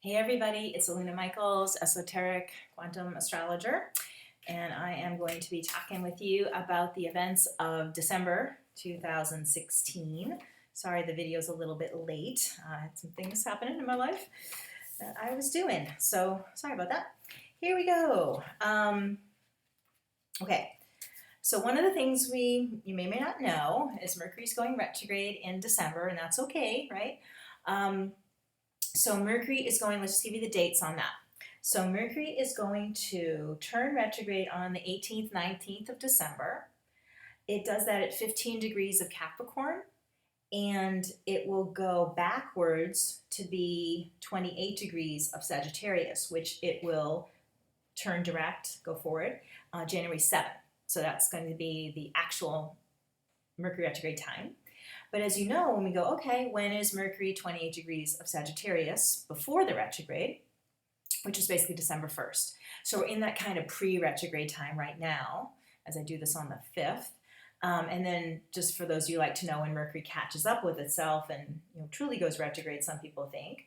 Hey everybody, it's Alina Michaels, Esoteric Quantum Astrologer, and I am going to be talking with you about the events of December 2016. Sorry the video's a little bit late. I had some things happening in my life that I was doing, so sorry about that. Here we go. Okay, so one of the things you may or may not know is Mercury's going retrograde in December, and that's okay, right? So Mercury is going, let's just give you the dates on that. So Mercury is going to turn retrograde on the 18th, 19th of December. It does that at 15 degrees of Capricorn, and it will go backwards to be 28 degrees of Sagittarius, which it will turn direct, go forward, January 7th. So that's going to be the actual Mercury retrograde time. But as you know, when we go, okay, when is Mercury 28 degrees of Sagittarius before the retrograde, which is basically December 1st. So we're in that kind of pre-retrograde time right now, as I do this on the 5th. And then just for those of you who like to know when Mercury catches up with itself and truly goes retrograde, some people think,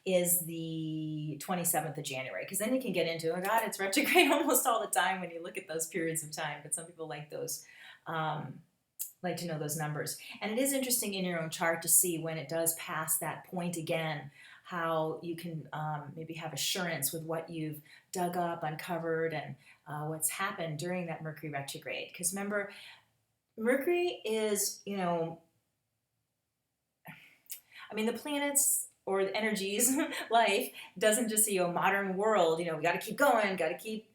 is the 27th of January. Because then you can get into, oh God, it's retrograde almost all the time when you look at those periods of time. But some people like those like to know those numbers. And it is interesting in your own chart to see when it does pass that point again, how you can maybe have assurance with what you've dug up, uncovered, and what's happened during that Mercury retrograde. Because remember, Mercury is, the planets or the energies, life doesn't just see a modern world, we got to keep going, got to keep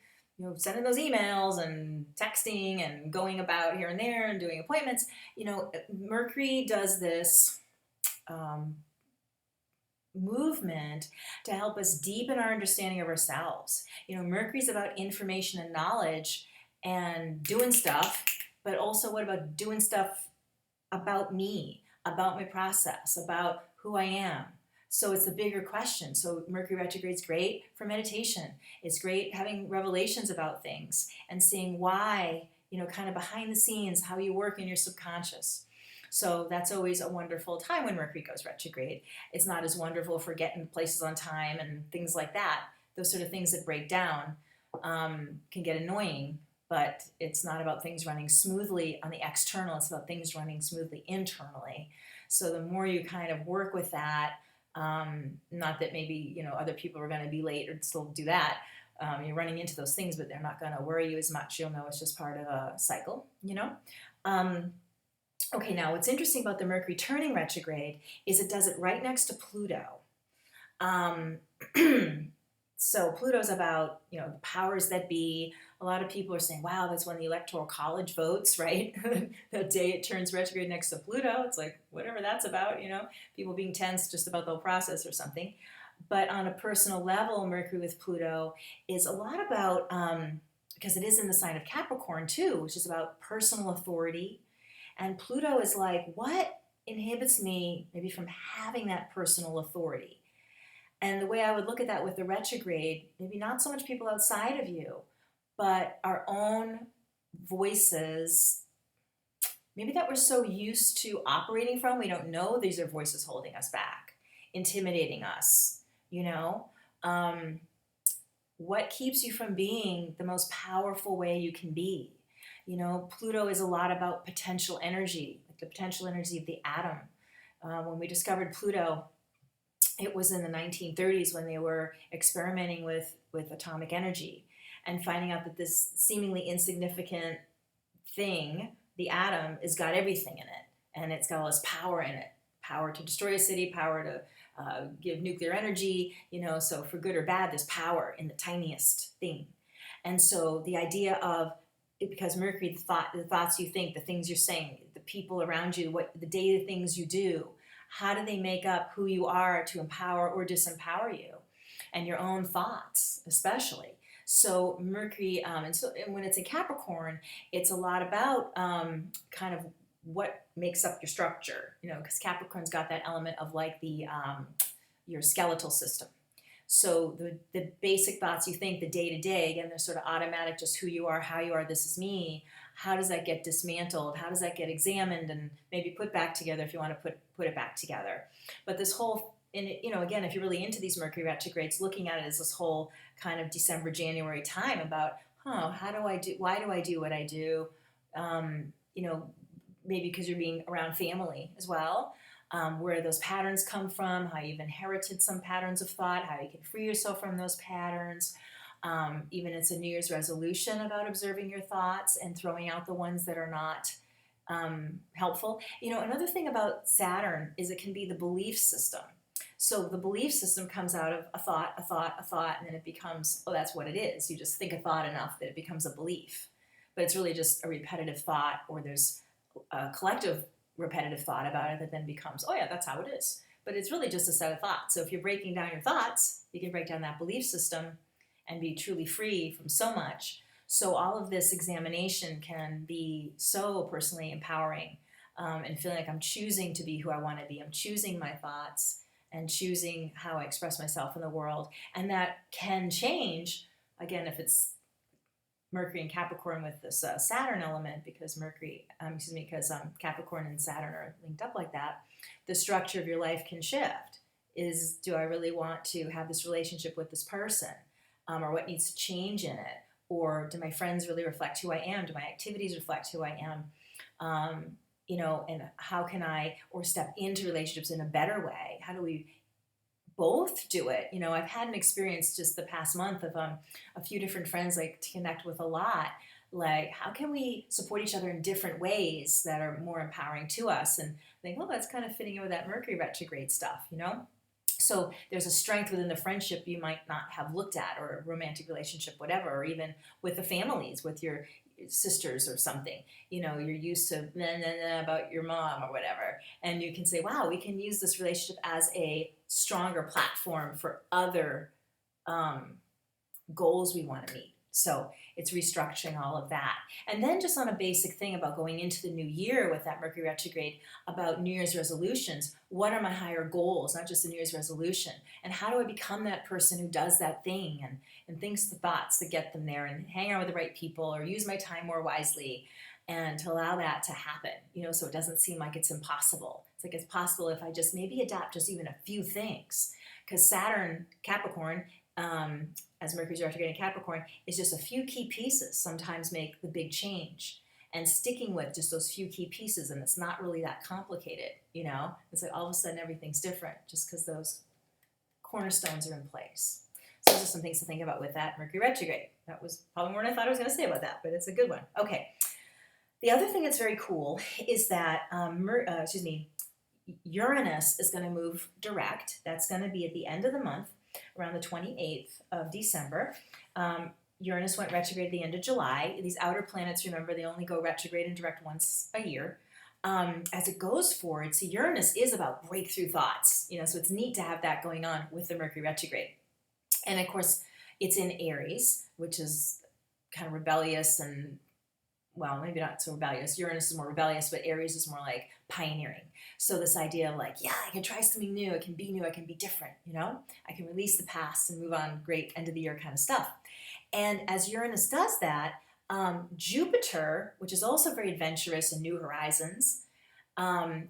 sending those emails and texting and going about here and there and doing appointments. Mercury does this movement to help us deepen our understanding of ourselves. Mercury's about information and knowledge and doing stuff, but also what about doing stuff about me, about my process, about who I am. So it's a bigger question. So Mercury retrograde is great for meditation. It's great having revelations about things and seeing why, kind of behind the scenes, how you work in your subconscious. So that's always a wonderful time when Mercury goes retrograde. It's not as wonderful for getting places on time and things like that. Those sort of things that break down can get annoying, but it's not about things running smoothly on the external. It's about things running smoothly internally. So the more you kind of work with that, not that maybe other people are going to be late or still do that, you're running into those things, but they're not going to worry you as much. You'll know it's just part of a cycle. Okay, now what's interesting about the Mercury turning retrograde is it does it right next to Pluto. So Pluto's about the powers that be. A lot of people are saying, wow, that's when the Electoral College votes, right? The day it turns retrograde next to Pluto, it's like whatever that's about, people being tense just about the whole process or something. But on a personal level, Mercury with Pluto is a lot about, because it is in the sign of Capricorn too, which is about personal authority. And Pluto is like, what inhibits me maybe from having that personal authority? And the way I would look at that with the retrograde, maybe not so much people outside of you, but our own voices, maybe that we're so used to operating from, we don't know these are voices holding us back, intimidating us, what keeps you from being the most powerful way you can be? Pluto is a lot about potential energy, like the potential energy of the atom. When we discovered Pluto, it was in the 1930s when they were experimenting with atomic energy and finding out that this seemingly insignificant thing, the atom, has got everything in it. And it's got all this power in it. Power to destroy a city, power to give nuclear energy, so for good or bad, there's power in the tiniest thing. And so the idea of, because Mercury, the thoughts you think, the things you're saying, the people around you, the daily things you do, how do they make up who you are to empower or disempower you? And your own thoughts, especially. So Mercury, and when it's in Capricorn, it's a lot about kind of what makes up your structure, because Capricorn's got that element of like your skeletal system. So the basic thoughts you think, the day-to-day, again, they're sort of automatic, just who you are, how you are, this is me. How does that get dismantled? How does that get examined and maybe put back together if you want to put it back together? But this whole and again, if you're really into these Mercury retrogrades, looking at it as this whole kind of December, January time about, how do I do, why do I do what I do? Maybe because you're being around family as well, where those patterns come from, how you've inherited some patterns of thought, how you can free yourself from those patterns. Even it's a New Year's resolution about observing your thoughts and throwing out the ones that are not helpful. Another thing about Saturn is it can be the belief system. So the belief system comes out of a thought, and then it becomes, that's what it is. You just think a thought enough that it becomes a belief. But it's really just a repetitive thought, or there's a collective repetitive thought about it that then becomes, that's how it is. But it's really just a set of thoughts. So if you're breaking down your thoughts, you can break down that belief system and be truly free from so much. So all of this examination can be so personally empowering, and feeling like I'm choosing to be who I want to be. I'm choosing my thoughts and choosing how I express myself in the world. And that can change, again, if it's Mercury and Capricorn with this Saturn element, because Capricorn and Saturn are linked up like that. The structure of your life can shift. Do I really want to have this relationship with this person? Or what needs to change in it? Or do my friends really reflect who I am? Do my activities reflect who I am? And how can I, or step into relationships in a better way? How do we both do it? I've had an experience just the past month of a few different friends like to connect with a lot. Like, how can we support each other in different ways that are more empowering to us? And think, that's kind of fitting in with that Mercury retrograde stuff, So there's a strength within the friendship you might not have looked at, or a romantic relationship, whatever, or even with the families, with your sisters or something. You're used to about your mom or whatever. And you can say, wow, we can use this relationship as a stronger platform for other goals we want to meet. So it's restructuring all of that. And then just on a basic thing about going into the new year with that Mercury retrograde, about New Year's resolutions. What are my higher goals, not just a New Year's resolution? And how do I become that person who does that thing and thinks the thoughts that get them there, and hang out with the right people, or use my time more wisely, and to allow that to happen, so it doesn't seem like it's impossible. It's like it's possible if I just maybe adapt just even a few things. Because Saturn, Capricorn, as Mercury's retrograde in Capricorn, is just a few key pieces sometimes make the big change. And sticking with just those few key pieces, and it's not really that complicated, It's like all of a sudden everything's different just because those cornerstones are in place. So those are some things to think about with that Mercury retrograde. That was probably more than I thought I was going to say about that, but it's a good one. Okay. The other thing that's very cool is that Uranus is going to move direct. That's going to be at the end of the month, around the 28th of December. Uranus went retrograde at the end of July. These outer planets, remember, they only go retrograde and direct once a year. As it goes forward, see, Uranus is about breakthrough thoughts, so it's neat to have that going on with the Mercury retrograde. And of course, it's in Aries, which is kind of rebellious and, well, maybe not so rebellious. Uranus is more rebellious, but Aries is more like pioneering. So this idea of like, I can try something new, I can be new, I can be different, I can release the past and move on, great end of the year kind of stuff. And as Uranus does that, Jupiter, which is also very adventurous and new horizons,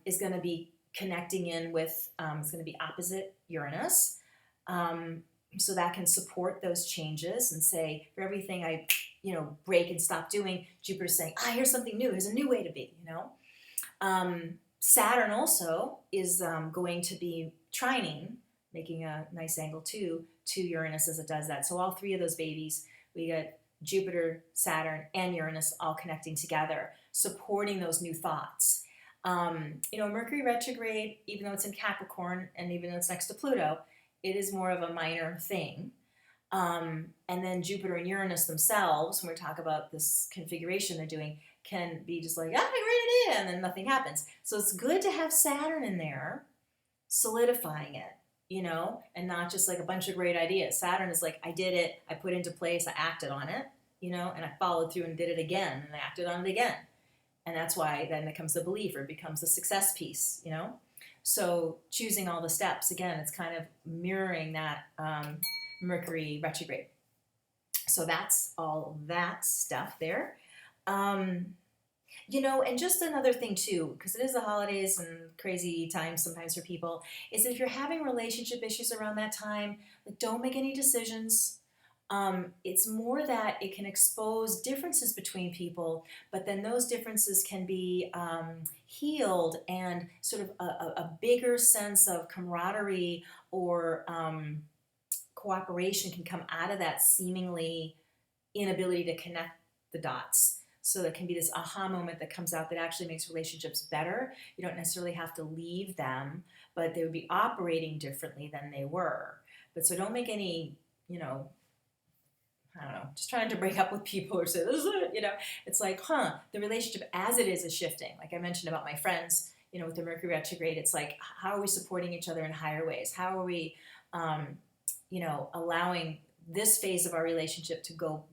is going to be connecting in with, it's going to be opposite Uranus. So that can support those changes and say, for everything I, break and stop doing, Jupiter's saying, here's something new, here's a new way to be, Saturn also is going to be trining, making a nice angle to Uranus as it does that. So all three of those babies, we get Jupiter, Saturn, and Uranus all connecting together, supporting those new thoughts. Mercury retrograde, even though it's in Capricorn and even though it's next to Pluto, it is more of a minor thing. And then Jupiter and Uranus themselves, when we talk about this configuration they're doing, can be just like, great idea, and then nothing happens. So it's good to have Saturn in there, solidifying it, and not just like a bunch of great ideas. Saturn is like, I did it, I put it into place, I acted on it, and I followed through and did it again, and I acted on it again. And that's why then it becomes the belief, or it becomes the success piece, So choosing all the steps, again, it's kind of mirroring that Mercury retrograde. So that's all that stuff there. And just another thing too, because it is the holidays and crazy times sometimes for people, is that if you're having relationship issues around that time, like, don't make any decisions. It's more that it can expose differences between people, but then those differences can be healed, and sort of a bigger sense of camaraderie or cooperation can come out of that seemingly inability to connect the dots. So there can be this aha moment that comes out that actually makes relationships better. You don't necessarily have to leave them, but they would be operating differently than they were. But so don't make any, I don't know, just trying to break up with people or say, this is it. It's like, the relationship as it is shifting. Like I mentioned about my friends, with the Mercury retrograde, it's like, how are we supporting each other in higher ways? How are we, allowing this phase of our relationship to go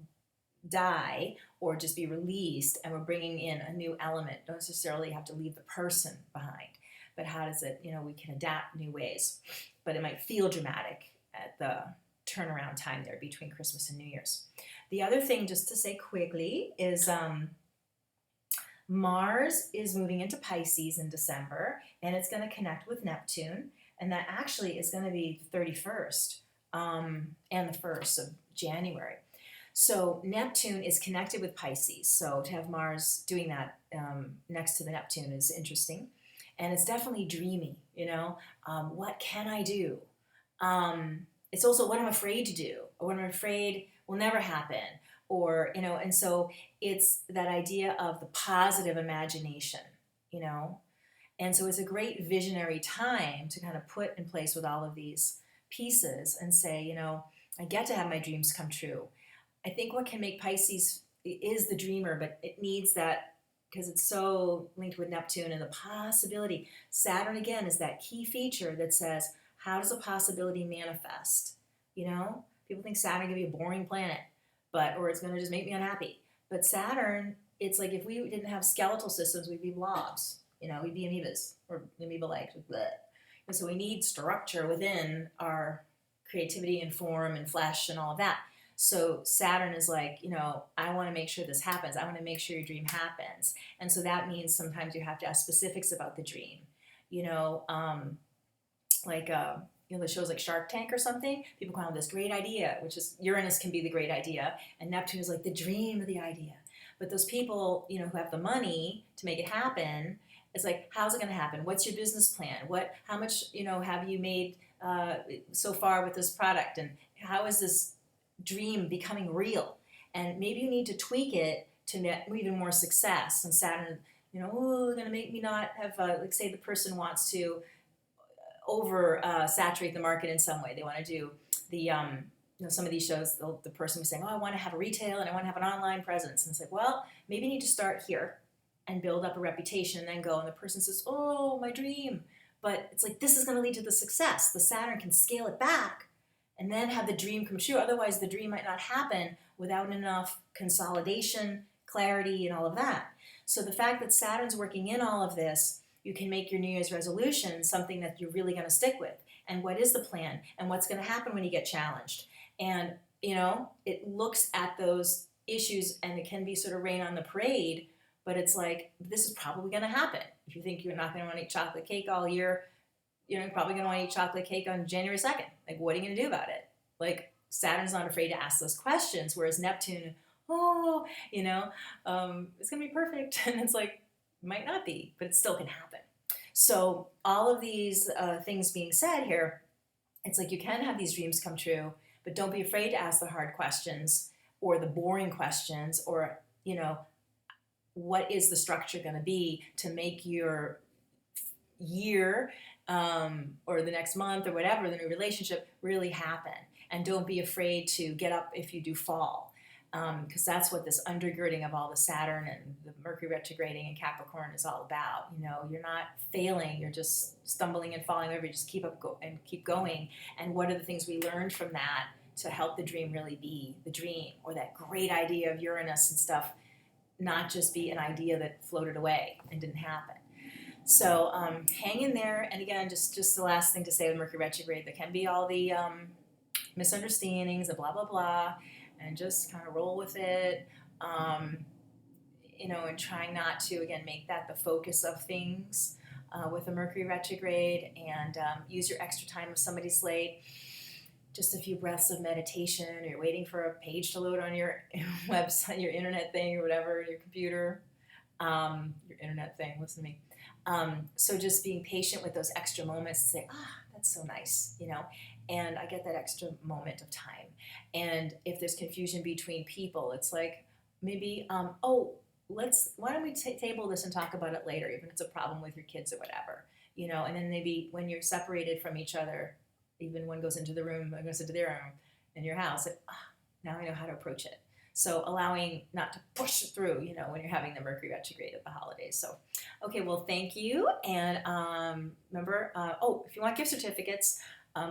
die or just be released, and we're bringing in a new element. Don't necessarily have to leave the person behind, but how does it, we can adapt new ways, but it might feel dramatic at the turnaround time there between Christmas and New Year's. The other thing, just to say quickly, is Mars is moving into Pisces in December, and it's going to connect with Neptune, and that actually is going to be the 31st and the 1st of January. So Neptune is connected with Pisces, so to have Mars doing that next to the Neptune is interesting, and it's definitely dreamy. What can I do? It's also what I'm afraid to do, or what I'm afraid will never happen, or and so it's that idea of the positive imagination, and so it's a great visionary time to kind of put in place with all of these pieces and say, I get to have my dreams come true. I think what can make Pisces is the dreamer, but it needs that, because it's so linked with Neptune and the possibility. Saturn, again, is that key feature that says, how does a possibility manifest? People think Saturn can be a boring planet, or it's going to just make me unhappy. But Saturn, it's like if we didn't have skeletal systems, we'd be blobs. We'd be amoebas or amoeba-like. And so we need structure within our creativity and form and flesh and all of that. So Saturn is like, I want to make sure this happens. I want to make sure your dream happens. And so that means sometimes you have to ask specifics about the dream. The shows like Shark Tank or something, people come out with this great idea, which is Uranus can be the great idea, and Neptune is like the dream of the idea. But those people, who have the money to make it happen, it's like, how's it going to happen? What's your business plan? How much, have you made so far with this product? And how is this dream becoming real? And maybe you need to tweak it to get even more success. And Saturn, going to make me not have, say the person wants to over saturate the market in some way. They want to do the, some of these shows, the person was saying, I want to have a retail and I want to have an online presence. And it's like, well, maybe you need to start here and build up a reputation and then go. And the person says, oh, my dream. But it's like, this is going to lead to the success. The Saturn can scale it back and then have the dream come true. Otherwise, the dream might not happen without enough consolidation, clarity, and all of that. So the fact that Saturn's working in all of this, you can make your New Year's resolution something that you're really going to stick with. And what is the plan? And what's going to happen when you get challenged? And, it looks at those issues, and it can be sort of rain on the parade, but it's like, this is probably going to happen. If you think you're not going to want to eat chocolate cake all year, you're probably going to want to eat chocolate cake on January 2nd. Like, what are you going to do about it? Like, Saturn's not afraid to ask those questions, whereas Neptune, it's going to be perfect. And it's like, might not be, but it still can happen. So all of these things being said here, it's like you can have these dreams come true, but don't be afraid to ask the hard questions or the boring questions, or, what is the structure going to be to make your year or the next month or whatever, the new relationship, really happen. And don't be afraid to get up if you do fall. Because that's what this undergirding of all the Saturn and the Mercury retrograding in Capricorn is all about. You're not failing, you're just stumbling and falling over. You just keep going. And what are the things we learned from that to help the dream really be the dream, or that great idea of Uranus and stuff, not just be an idea that floated away and didn't happen. So hang in there. And again, just the last thing to say with Mercury retrograde, there can be all the misunderstandings, the blah, blah, blah, and just kind of roll with it. and trying not to, again, make that the focus of things with a Mercury retrograde, and use your extra time if somebody's late. Just a few breaths of meditation, or you're waiting for a page to load on your website, your internet thing, or whatever, your computer, your internet thing, listen to me. So just being patient with those extra moments to say, that's so nice, and I get that extra moment of time. And if there's confusion between people, it's like, maybe, why don't we table this and talk about it later, even if it's a problem with your kids or whatever, and then maybe when you're separated from each other, even one goes into the room, one goes into their room in your house, now I know how to approach it. So allowing not to push it through, when you're having the Mercury retrograde at the holidays. So, okay, well, thank you. And remember, if you want gift certificates,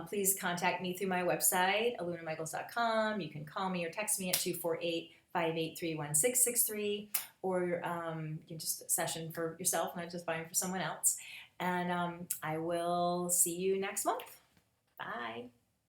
please contact me through my website, alunamichaels.com. You can call me or text me at 248-583-1663, or you can just session for yourself, not just buying for someone else. And I will see you next month. Bye.